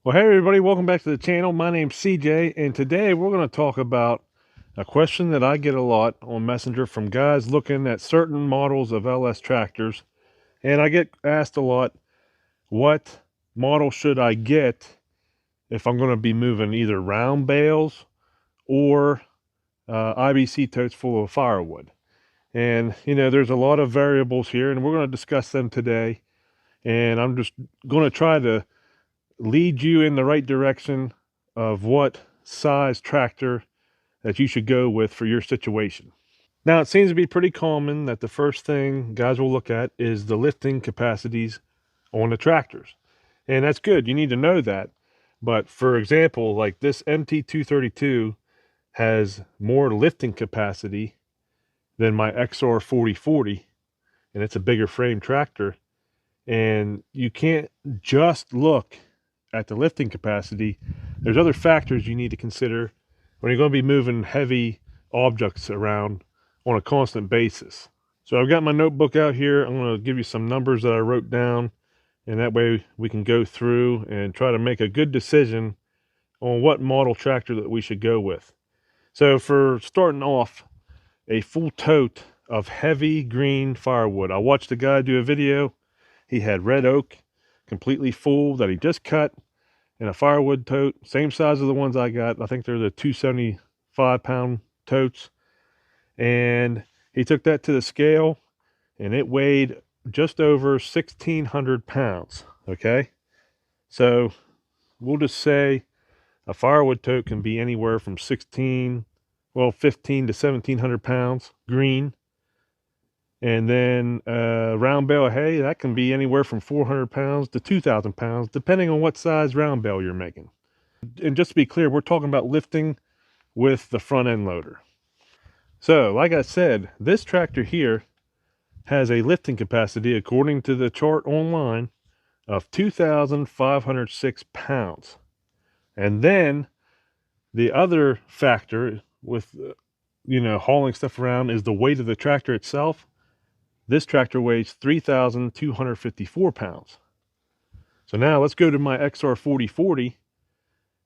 Well, hey everybody, welcome back to the channel. My name's CJ, and today we're going to talk about a question that I get a lot on Messenger from guys looking at certain models of LS tractors. And I get asked a lot, what model should I get if I'm going to be moving either round bales or IBC totes full of firewood? And, there's a lot of variables here, and we're going to discuss them today. And I'm just going to try to lead you in the right direction of what size tractor that you should go with for your situation. Now, it seems to be pretty common that the first thing guys will look at is the lifting capacities on the tractors. And that's good. You need to know that. But for example, like this MT232 has more lifting capacity than my XR 4040, and it's a bigger frame tractor. And you can't just look at the lifting capacity. There's other factors you need to consider when you're going to be moving heavy objects around on a constant basis. So I've got my notebook out here. I'm going to give you some numbers that I wrote down, and that way we can go through and try to make a good decision on what model tractor that we should go with. So for starting off, a full tote of heavy green firewood. I watched a guy do a video. He had red oak completely full that he just cut in a firewood tote, same size as the ones I got. I think they're the 275-pound totes. And he took that to the scale, and it weighed just over 1,600 pounds, okay? So we'll just say a firewood tote can be anywhere from 15 to 1,700 pounds green. And then round bale of hay, that can be anywhere from 400 pounds to 2,000 pounds, depending on what size round bale you're making. And just to be clear, we're talking about lifting with the front end loader. So, like I said, this tractor here has a lifting capacity, according to the chart online, of 2,506 pounds. And then the other factor with, hauling stuff around is the weight of the tractor itself. This tractor weighs 3,254 pounds. So now let's go to my XR 4040,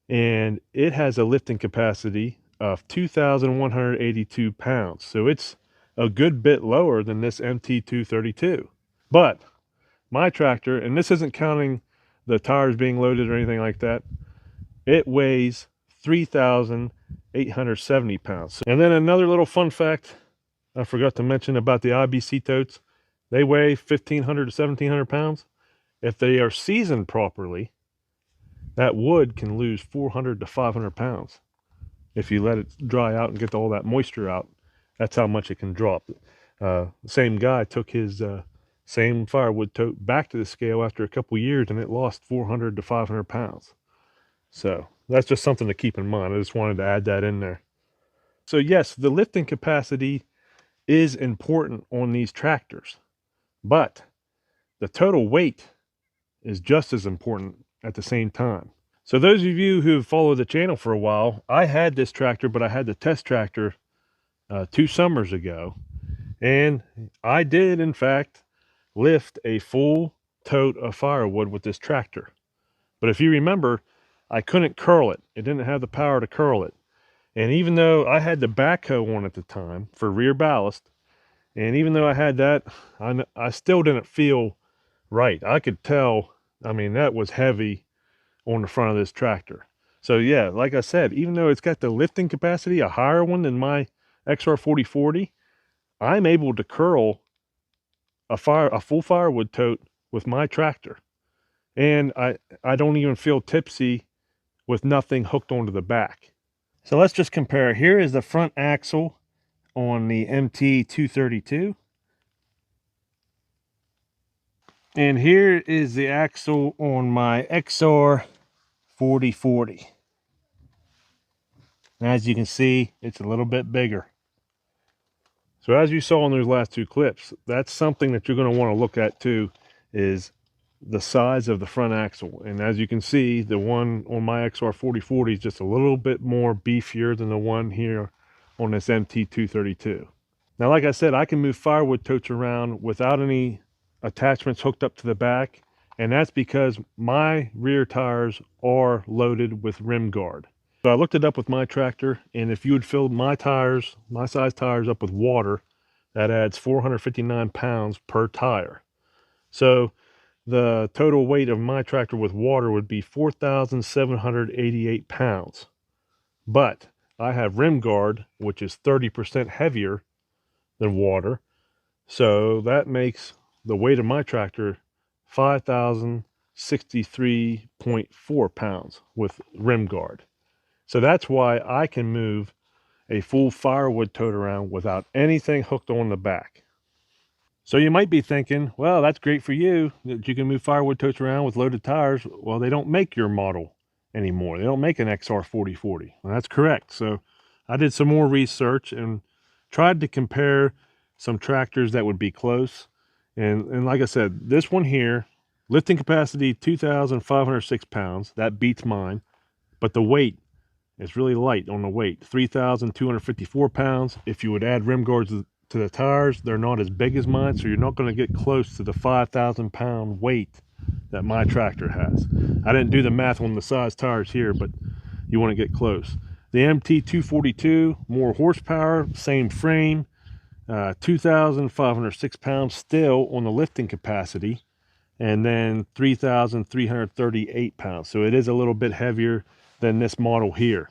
and it has a lifting capacity of 2,182 pounds. So it's a good bit lower than this MT232. But my tractor, and this isn't counting the tires being loaded or anything like that, it weighs 3,870 pounds. And then another little fun fact I forgot to mention about the IBC totes. They weigh 1,500 to 1,700 pounds. If they are seasoned properly, that wood can lose 400 to 500 pounds. If you let it dry out and get all that moisture out, that's how much it can drop. The same guy took his same firewood tote back to the scale after a couple years, and it lost 400 to 500 pounds. So that's just something to keep in mind. I just wanted to add that in there. So yes, the lifting capacity is important on these tractors, but the total weight is just as important at the same time. So those of you who've followed the channel for a while, I had this tractor, but I had the test tractor 2 summers ago, and I did in fact lift a full tote of firewood with this tractor. But if you remember, I couldn't curl it. It didn't have the power to curl it. And even though I had the backhoe on at the time for rear ballast, and even though I had that, I still didn't feel right. I could tell, that was heavy on the front of this tractor. So yeah, like I said, even though it's got the lifting capacity, a higher one than my XR 4040, I'm able to curl a full firewood tote with my tractor. And I don't even feel tipsy with nothing hooked onto the back. So let's just compare. Here is the front axle on the MT232. And here is the axle on my XR 4040. And as you can see, it's a little bit bigger. So as you saw in those last 2 clips, that's something that you're going to want to look at too, is the size of the front axle. And as you can see, the one on my XR 4040 is just a little bit more beefier than the one here on this MT232. Now, like I said, I can move firewood totes around without any attachments hooked up to the back, and that's because my rear tires are loaded with rim guard. So I looked it up with my tractor, and if you would fill my tires, my size tires, up with water, that adds 459 pounds per tire. So the total weight of my tractor with water would be 4,788 pounds. But I have rim guard, which is 30% heavier than water. So that makes the weight of my tractor 5,063.4 pounds with rim guard. So that's why I can move a full Firewood tote around without anything hooked on the back. So you might be thinking, well, that's great for you that you can move Firewood totes around with loaded tires. Well, they don't make your model anymore. They don't make an XR 4040. Well, that's correct. So I did some more research and tried to compare some tractors that would be close. And like I said, this one here, lifting capacity 2,506 pounds. That beats mine. But the weight, it's really light on the weight, 3,254 pounds. If you would add rim guards to the tires, they're not as big as mine, so you're not going to get close to the 5,000 pound weight that my tractor has. I didn't do the math on the size tires here, but you want to get close. The MT 242, more horsepower, same frame, 2,506 pounds still on the lifting capacity, and then 3,338 pounds. So it is a little bit heavier than this model here.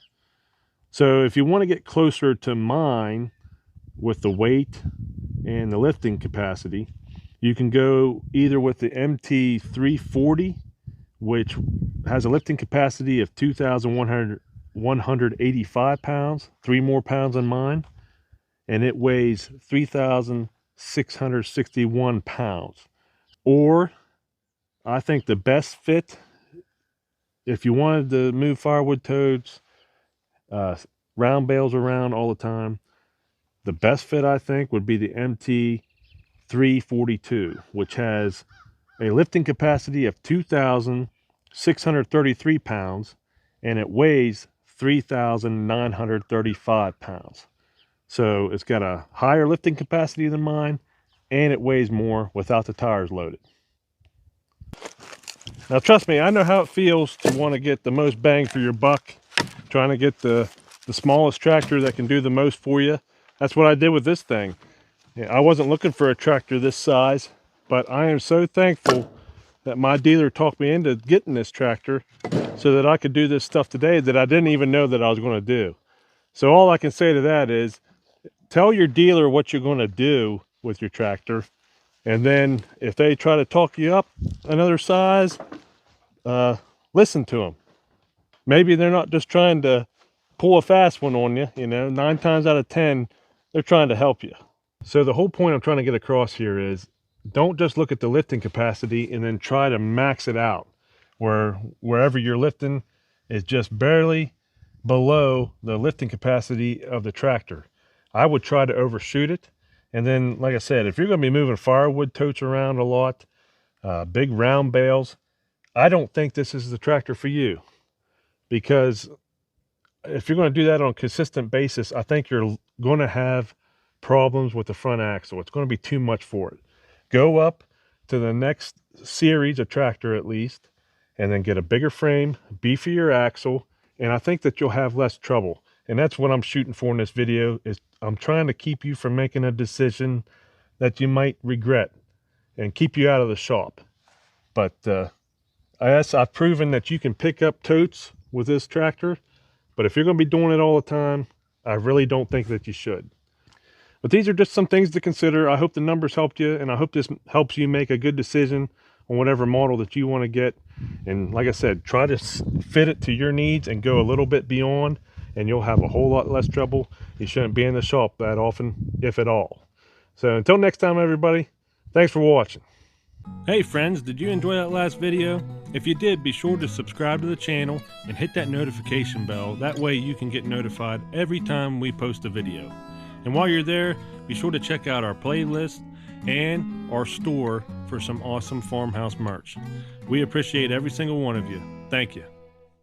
So if you want to get closer to mine with the weight and the lifting capacity, you can go either with the MT 340, which has a lifting capacity of 2,185 pounds, 3 more pounds than mine, and it weighs 3,661 pounds. Or I think the best fit, if you wanted to move Firewood totes, round bales around all the time, the best fit I think would be the MT 342, which has a lifting capacity of 2,633 pounds, and it weighs 3,935 pounds. So it's got a higher lifting capacity than mine, and it weighs more without the tires loaded. Now trust me, I know how it feels to want to get the most bang for your buck, trying to get the smallest tractor that can do the most for you. That's what I did with this thing. I wasn't looking for a tractor this size, but I am so thankful that my dealer talked me into getting this tractor so that I could do this stuff today that I didn't even know that I was going to do. So all I can say to that is, tell your dealer what you're going to do with your tractor, and then if they try to talk you up another size, listen to them. Maybe they're not just trying to pull a fast one on you, 9 times out of 10, they're trying to help you. So the whole point I'm trying to get across here is, don't just look at the lifting capacity and then try to max it out, wherever you're lifting is just barely below the lifting capacity of the tractor. I would try to overshoot it. And then, like I said, if you're going to be moving Firewood totes around a lot, big round bales, I don't think this is the tractor for you. Because if you're going to do that on a consistent basis, I think you're going to have problems with the front axle. It's going to be too much for it. Go up to the next series of tractor at least, and then get a bigger frame, beefier axle, and I think that you'll have less trouble. And that's what I'm shooting for in this video, is I'm trying to keep you from making a decision that you might regret and keep you out of the shop. But I've proven that you can pick up totes with this tractor, but if you're going to be doing it all the time, I really don't think that you should. But these are just some things to consider. I hope the numbers helped you, and I hope this helps you make a good decision on whatever model that you want to get. And like I said, try to fit it to your needs and go a little bit beyond, and you'll have a whole lot less trouble. You shouldn't be in the shop that often, if at all. So until next time, everybody, thanks for watching. Hey friends, did you enjoy that last video? If you did, be sure to subscribe to the channel and hit that notification bell. That way you can get notified every time we post a video. And while you're there, be sure to check out our playlist and our store for some awesome farmhouse merch. We appreciate every single one of you. Thank you.